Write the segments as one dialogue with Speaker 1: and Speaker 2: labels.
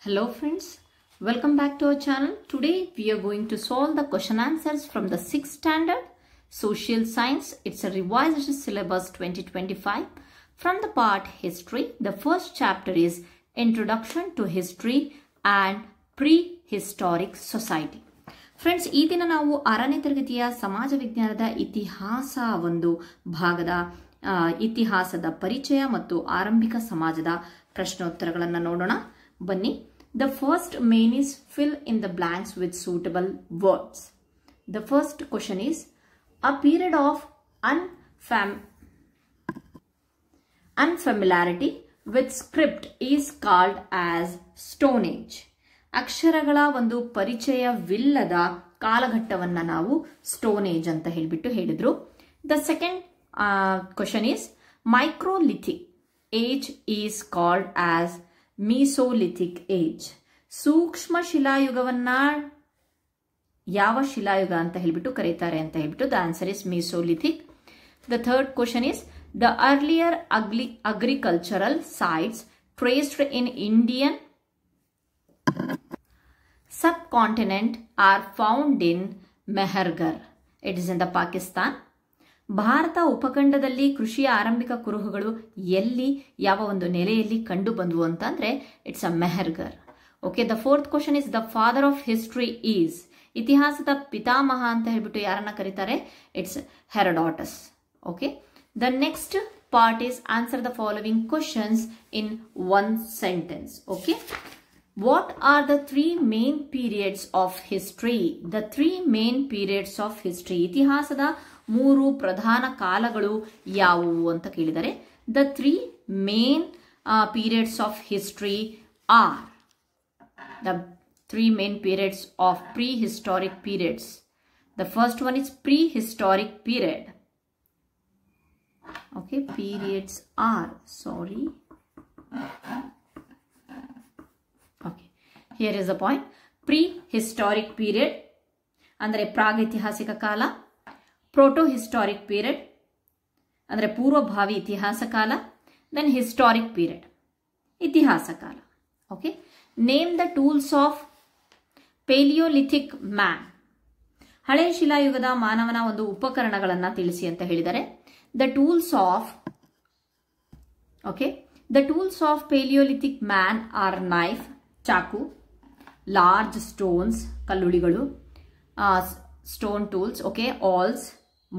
Speaker 1: Hello friends, welcome back to our channel. Today we are going to solve the question answers from the 6th standard social science. It's a revised syllabus 2025 from the part history. The first chapter is Introduction to History and Prehistoric Society. Friends, ಈ ದಿನ ನಾವು 6ನೇ ತರಗತಿಯ ಸಮಾಜ ವಿಜ್ಞಾನದ ಇತಿಹಾಸ ಒಂದು ಭಾಗದ ಇತಿಹಾಸದ ಪರಿಚಯ ಮತ್ತು ಆರಂಭಿಕ ಸಮಾಜದ ಪ್ರಶ್ನೋತ್ತರಗಳನ್ನು ನೋಡೋಣ. ಬನ್ನಿ. The first main is fill in the blanks with suitable words. The first question is a period of unfamiliarity with script is called as Stone Age. ಅಕ್ಷರಗಳ ಒಂದು ಪರಿಚಯವಿಲ್ಲದ ಕಾಲಘಟ್ಟವನ್ನ ನಾವು ಸ್ಟೋನ್ ಏಜ್ ಅಂತ ಹೇಳಿದ್ರು. The second question is microlithic age is called as Mesolithic age. ಸೂಕ್ಷ್ಮ ಶಿಲಾಯುಗವನ್ನ ಯಾವ ಶಿಲಾಯುಗ ಅಂತ ಹೇಳ್ಬಿಟ್ಟು ಕರೀತಾರೆ ಅಂತ ಹೇಳ್ಬಿಟ್ಟು the answer is Mesolithic. The third question is the earlier agricultural sites traced in Indian subcontinent are found in Mehergarh. It is in the Pakistan. Bharat ಉಪಖಂಡದಲ್ಲಿ ಕೃಷಿಯ ಆರಂಭಿಕ ಕುರುಹುಗಳು ಎಲ್ಲಿ ಯಾವ ಒಂದು ನೆಲೆಯಲ್ಲಿ ಕಂಡು ಬಂದವು ಅಂತಂದ್ರೆ it's a Mehrgarh. Okay, the fourth question is the father of history is. ಇತಿಹಾಸದ ಪಿತಾಮಹ ಅಂತ ಹೇಳ್ಬಿಟ್ಟು ಯಾರನ್ನ ಕರೀತಾರೆ? It's Herodotus. Okay, the next part is answer the following questions in one sentence. Okay, what are the three main periods of history? The three main periods of history. ಇತಿಹಾಸದ 3 ಪ್ರಧಾನ ಕಾಲಗಳು ಯಾವುವು ಅಂತ ಕೇಳಿದರೆ the three main periods of history are the three main periods of prehistoric periods. The first one is prehistoric period. Okay, periods are, sorry. Okay, here is the point. Prehistoric period ಅಂದರೆ ಪ್ರಾಗೈತಿಹಾಸಿಕ ಕಾಲ. ಪ್ರೋಟೋಹಿಸ್ಟಾರಿಕ್ period ಅಂದರೆ ಪೂರ್ವಭಾವಿ ಇತಿಹಾಸ ಕಾಲ. Then historic period ಇತಿಹಾಸ ಕಾಲ. Okay, name the tools of paleolithic man. ಹಳೆ ಶಿಲಾಯುಗದ ಮಾನವನ ಒಂದು ಉಪಕರಣಗಳನ್ನು ತಿಳಿಸಿ ಅಂತ ಹೇಳಿದರೆ the tools of paleolithic man are knife, ಚಾಕು, ಲಾರ್ಜ್ ಸ್ಟೋನ್ಸ್, ಕಲ್ಲುಳಿಗಳು, ಸ್ಟೋನ್ ಟೂಲ್ಸ್, ಓಕೆ, ಆಲ್ಸ್,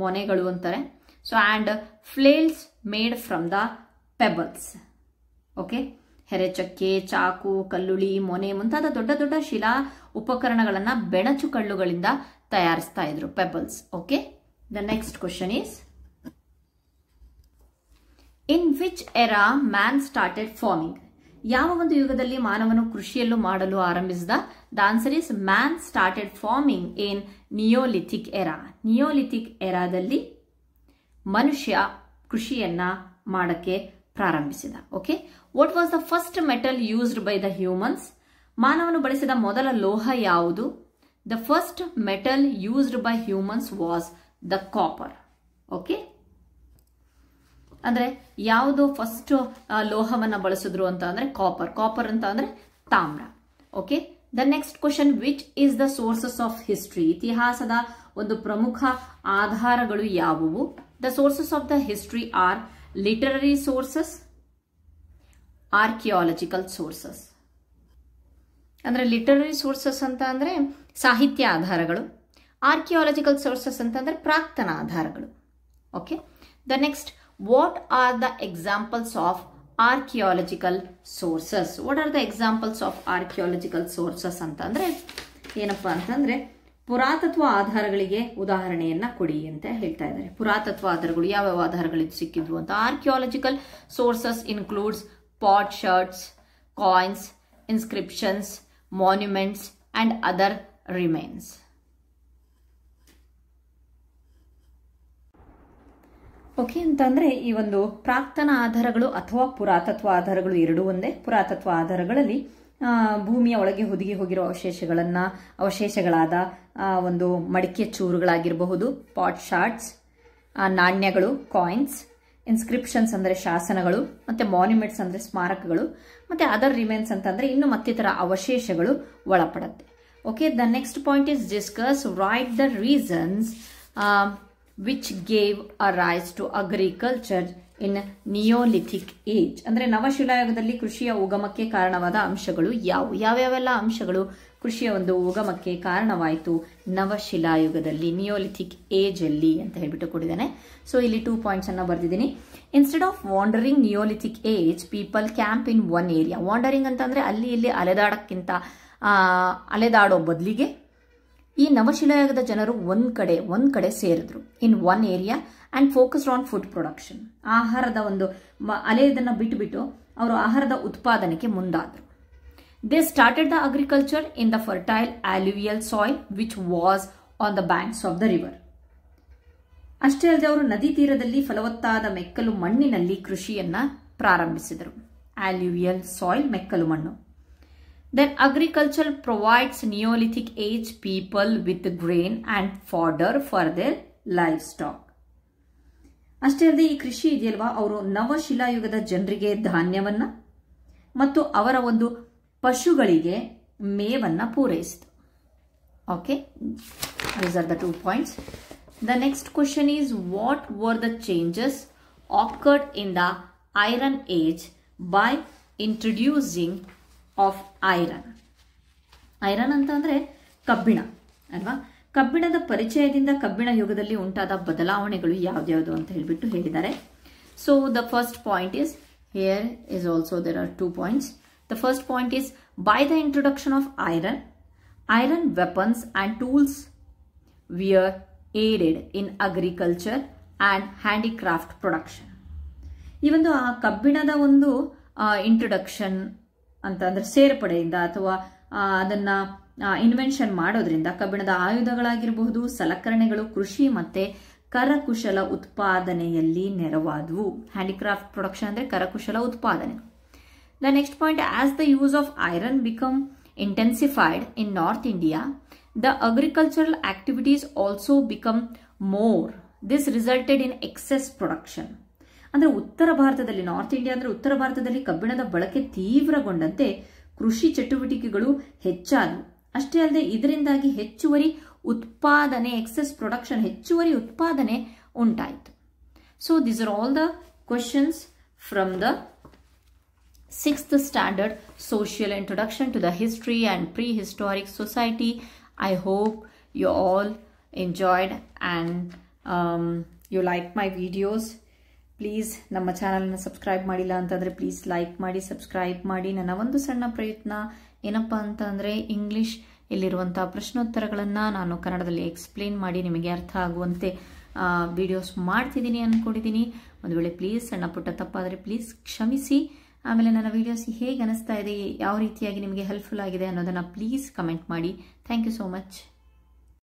Speaker 1: ಮೊನೆಗಳು ಅಂತಾರೆ. So and flails made from the pebbles. Okay, ಹೆರೆಚಕ್ಕೆ, ಚಾಕು, ಕಲ್ಲುಳಿ, ಮೊನೆ ಮುಂತಾದ ದೊಡ್ಡ ದೊಡ್ಡ ಶಿಲಾ ಉಪಕರಣಗಳನ್ನು ಬೆಣಚು ಕಲ್ಲುಗಳಿಂದ ತಯಾರಿಸ್ತಾ ಇದ್ರು, pebbles. Okay, the next question is in which era man started farming. ಯಾವ ಒಂದು ಯುಗದಲ್ಲಿ ಮಾನವನು ಕೃಷಿಯಲ್ಲೂ ಮಾಡಲು ಆರಂಭಿಸಿದ? The answer is man started farming in neolithic era. Neolithic ಎರಾದಲ್ಲಿ ಮನುಷ್ಯ ಕೃಷಿಯನ್ನ ಮಾಡಕ್ಕೆ ಪ್ರಾರಂಭಿಸಿದ. Okay, what was the first metal used by the humans. ಮಾನವನು ಬಳಸಿದ ಮೊದಲ ಲೋಹ ಯಾವುದು? The first metal used by humans was the copper. Okay, ಅಂದ್ರೆ ಯಾವುದು ಫಸ್ಟ್ ಲೋಹವನ್ನ ಬಳಸಿದ್ರು ಅಂತ ಅಂದ್ರೆ ಕಾಪರ್. ಕಾಪರ್ ಅಂತ ಅಂದ್ರೆ ತಾಮ್ರ. Okay, the next question which is the sources of history. ಇತಿಹಾಸದ ಒಂದು ಪ್ರಮುಖ ಆಧಾರಗಳು ಯಾವುವು? The sources of the history are literary sources, archaeological sources. ಅಂದ್ರೆ ಲಿಟರರಿ ಸೋರ್ಸಸ್ ಅಂತ ಅಂದ್ರೆ ಸಾಹಿತ್ಯ ಆಧಾರಗಳು, ಆರ್ಕಿಯಾಲಜಿಕಲ್ ಸೋರ್ಸಸ್ ಅಂತ ಅಂದ್ರೆ ಪ್ರಾಕ್ತನ ಆಧಾರಗಳು. Okay, the next what are the examples of archaeological sources? What are the examples of archaeological sources ಅಂತಂದ್ರೆ ಏನಪ್ಪಾ ಅಂತಂದ್ರೆ ಪುರಾತತ್ವ ಆಧಾರಗಳಿಗೆ ಉದಾಹರಣೆಯನ್ನ ಕೊಡಿ ಅಂತ ಹೇಳ್ತಾ ಇದ್ದಾರೆ. ಪುರಾತತ್ವ ಆಧಾರಗಳು ಯಾವ್ಯಾವ ಆಧಾರಗಳು ಸಿಕ್ಕಿದ್ವು ಅಂತ. Archaeological sources includes pot shirts, coins, inscriptions, monuments and other remains. Okay, ಅಂತಂದ್ರೆ ಈ ಒಂದು ಪ್ರಾಕ್ತನ ಆಧಾರಗಳು ಅಥವಾ ಪುರಾತತ್ವ ಆಧಾರಗಳು ಎರಡೂ ಒಂದೇ. ಪುರಾತತ್ವ ಆಧಾರಗಳಲ್ಲಿ ಭೂಮಿಯ ಒಳಗೆ ಹುದುಗಿ ಹೋಗಿರೋ ಅವಶೇಷಗಳಾದ ಒಂದು ಮಡಿಕೆ ಚೂರುಗಳಾಗಿರಬಹುದು, ಪಾಟ್ ಶಾರ್ಟ್ಸ್, ನಾಣ್ಯಗಳು, ಕಾಯಿನ್ಸ್, ಇನ್ಸ್ಕ್ರಿಪ್ಷನ್ಸ್ ಅಂದರೆ ಶಾಸನಗಳು, ಮತ್ತು ಮಾನ್ಯುಮೆಂಟ್ಸ್ ಅಂದರೆ ಸ್ಮಾರಕಗಳು, ಮತ್ತು ಅದರ್ ರಿಮೇನ್ಸ್ ಅಂತಂದರೆ ಇನ್ನು ಮತ್ತಿತರ ಅವಶೇಷಗಳು ಒಳಪಡುತ್ತೆ. Okay, the next point is discuss write the reasons which gave a rise to agriculture in neolithic age. ಅಂದರೆ ನವಶಿಲಾಯುಗದಲ್ಲಿ ಕೃಷಿಯ ಉಗಮಕ್ಕೆ ಕಾರಣವಾದ ಅಂಶಗಳು ಯಾವ್ಯಾವೆಲ್ಲ ಅಂಶಗಳು ಕೃಷಿಯ ಒಂದು ಉಗಮಕ್ಕೆ ಕಾರಣವಾಯಿತು ನವಶಿಲಾಯುಗದಲ್ಲಿ, ನಿಯೋಲಿಥಿಕ್ ಏಜ್ ಅಲ್ಲಿ ಅಂತ ಹೇಳ್ಬಿಟ್ಟು ಕೊಟ್ಟಿದ್ದಾನೆ. ಸೊ ಇಲ್ಲಿ 2 ಪಾಯಿಂಟ್ಸ್ ಅನ್ನ ಬರೆದಿದ್ದೀನಿ. Instead of wandering neolithic age people camp in one area. Wandering ಅಂತಂದ್ರೆ ಅಲ್ಲಿ ಇಲ್ಲಿ ಅಲೆದಾಡೋ ಬದಲಿಗೆ ಈ ನವಶಿಲಾಯುಗದ ಜನರು ಒಂದ್ ಕಡೆ ಸೇರಿದ್ರು in one area and focused on food production. ಆಹಾರದ ಒಂದು ಅಲೆಯದನ್ನ ಬಿಟ್ಟು ಅವರು ಆಹಾರದ ಉತ್ಪಾದನೆಗೆ ಮುಂದಾದರು. They started the agriculture in the fertile alluvial soil which was on the banks of the river. ಅಷ್ಟೇ ಅಲ್ಲದೆ ಅವರು ನದಿ ತೀರದಲ್ಲಿ ಫಲವತ್ತಾದ ಮೆಕ್ಕಲು ಮಣ್ಣಿನಲ್ಲಿ ಕೃಷಿಯನ್ನ ಪ್ರಾರಂಭಿಸಿದರು. alluvial ಸಾಯಿಲ್, ಮೆಕ್ಕಲು ಮಣ್ಣು. Then agriculture provides Neolithic age people with grain and fodder for their livestock. ಅಷ್ಟೇ ಅಲ್ಲದೆ ಈ ಕೃಷಿ ಇದೆಯಲ್ವಾ, ಅವರು ನವಶಿಲಾಯುಗದ ಜನರಿಗೆ ಧಾನ್ಯವನ್ನ ಮತ್ತು ಅವರ ಒಂದು ಪಶುಗಳಿಗೆ ಮೇವನ್ನ ಪೂರೈಸಿತು. Okay, these are the 2 points. The next question is, what were the changes occurred in the Iron Age by introducing of iron ಅಂತ ಅಂದ್ರೆ ಕಬ್ಬಿಣ ಅಲ್ವಾ. ಕಬ್ಬಿಣದ ಪರಿಚಯದಿಂದ ಕಬ್ಬಿಣ ಯುಗದಲ್ಲಿ ಉಂಟಾದ ಬದಲಾವಣೆಗಳು ಯಾವ್ದ್ಯಾವುದು ಅಂತ ಹೇಳ್ಬಿಟ್ಟು ಹೇಳಿದ್ದಾರೆ. So the first point is, here is also there are 2 points. The first point is, by the introduction of iron weapons and tools were aided in agriculture and handicraft production. ಈ ಒಂದು ಆ ಕಬ್ಬಿಣದ ಒಂದು ಇಂಟ್ರೊಡಕ್ಷನ್ ಅಂತ ಅಂದ್ರೆ ಸೇರ್ಪಡೆಯಿಂದ ಅಥವಾ ಅದನ್ನ invention ಮಾಡೋದ್ರಿಂದ ಕಬ್ಬಿಣದ ಆಯುಧಗಳಾಗಿರಬಹುದು, ಸಲಕರಣೆಗಳು, ಕೃಷಿ ಮತ್ತೆ ಕರಕುಶಲ ಉತ್ಪಾದನೆಯಲ್ಲಿ ನೆರವಾದವು. ಹ್ಯಾಂಡಿಕ್ರಾಫ್ಟ್ ಪ್ರೊಡಕ್ಷನ್ ಅಂದ್ರೆ ಕರಕುಶಲ ಉತ್ಪಾದನೆ. The next point, as the use of iron become intensified in north India, the agricultural activities also become more. This resulted in excess production. ಅಂದ್ರೆ ಉತ್ತರ ಭಾರತದಲ್ಲಿ, ನಾರ್ತ್ ಇಂಡಿಯಾ ಅಂದ್ರೆ ಉತ್ತರ ಭಾರತದಲ್ಲಿ ಕಬ್ಬಿಣದ ಬಳಕೆ ತೀವ್ರಗೊಂಡಂತೆ ಕೃಷಿ ಚಟುವಟಿಕೆಗಳು ಹೆಚ್ಚಾದವು. ಅಷ್ಟೇ ಅಲ್ಲದೆ ಇದರಿಂದಾಗಿ ಹೆಚ್ಚುವರಿ ಉತ್ಪಾದನೆ, ಎಕ್ಸೆಸ್ ಪ್ರೊಡಕ್ಷನ್, ಹೆಚ್ಚುವರಿ ಉತ್ಪಾದನೆ ಉಂಟಾಯಿತು. So these are all the questions from the 6th standard social introduction to the history and prehistoric society. I hope you all enjoyed and you liked my videos. Please ನಮ್ಮ ಚಾನಲ್ನ subscribe ಮಾಡಿಲ್ಲ ಅಂತಂದರೆ please like ಮಾಡಿ, subscribe ಮಾಡಿ. ನನ್ನ ಒಂದು ಸಣ್ಣ ಪ್ರಯತ್ನ ಏನಪ್ಪ ಅಂತ ಅಂದರೆ, ಇಂಗ್ಲಿಷ್ ಇಲ್ಲಿರುವಂಥ ಪ್ರಶ್ನೋತ್ತರಗಳನ್ನು ನಾನು ಕನ್ನಡದಲ್ಲಿ ಎಕ್ಸ್ಪ್ಲೇನ್ ಮಾಡಿ ನಿಮಗೆ ಅರ್ಥ ಆಗುವಂತೆ ವಿಡಿಯೋಸ್ ಮಾಡ್ತಿದ್ದೀನಿ ಅಂದ್ಕೊಂಡಿದ್ದೀನಿ. ಒಂದು ವೇಳೆ ಪ್ಲೀಸ್ ಸಣ್ಣ ಪುಟ್ಟ ತಪ್ಪಾದರೆ ಪ್ಲೀಸ್ ಕ್ಷಮಿಸಿ. ಆಮೇಲೆ ನನ್ನ ವಿಡಿಯೋಸ್ ಹೇಗೆ ಅನಿಸ್ತಾ ಇದೆ, ಯಾವ ರೀತಿಯಾಗಿ ನಿಮಗೆ ಹೆಲ್ಪ್ಫುಲ್ ಆಗಿದೆ ಅನ್ನೋದನ್ನು ಪ್ಲೀಸ್ ಕಮೆಂಟ್ ಮಾಡಿ. Thank you so much.